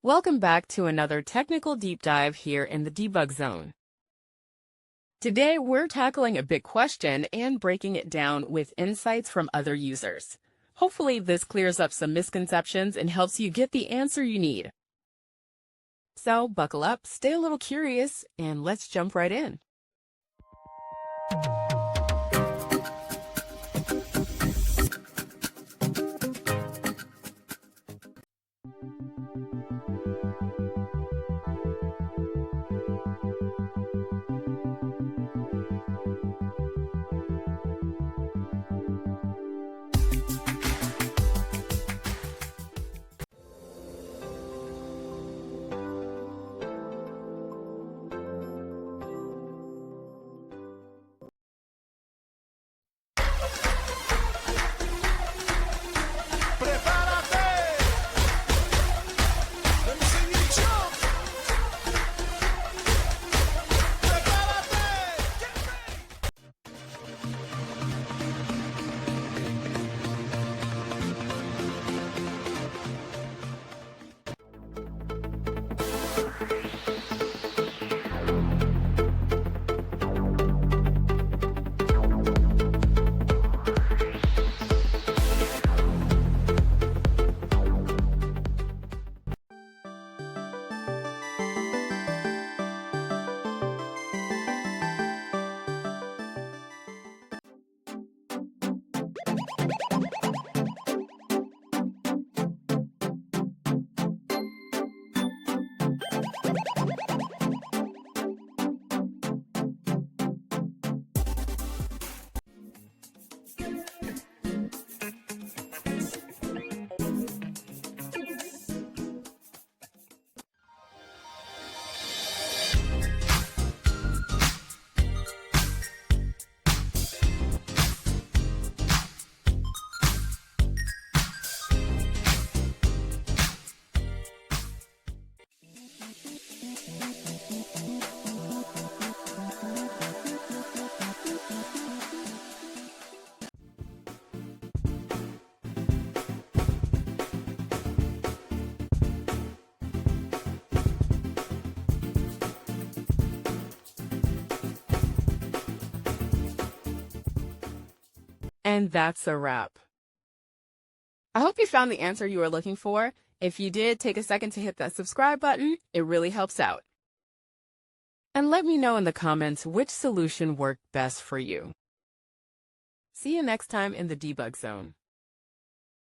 Welcome back to another technical deep dive here in the debug zone. Today we're tackling a big question and breaking it down with insights from other users. Hopefully this clears up some misconceptions and helps you get the answer you need. So buckle up, stay a little curious, and let's jump right in. And that's a wrap. I hope you found the answer you were looking for. If you did, take a second to hit that subscribe button. It really helps out. And let me know in the comments which solution worked best for you. See you next time in the debug zone.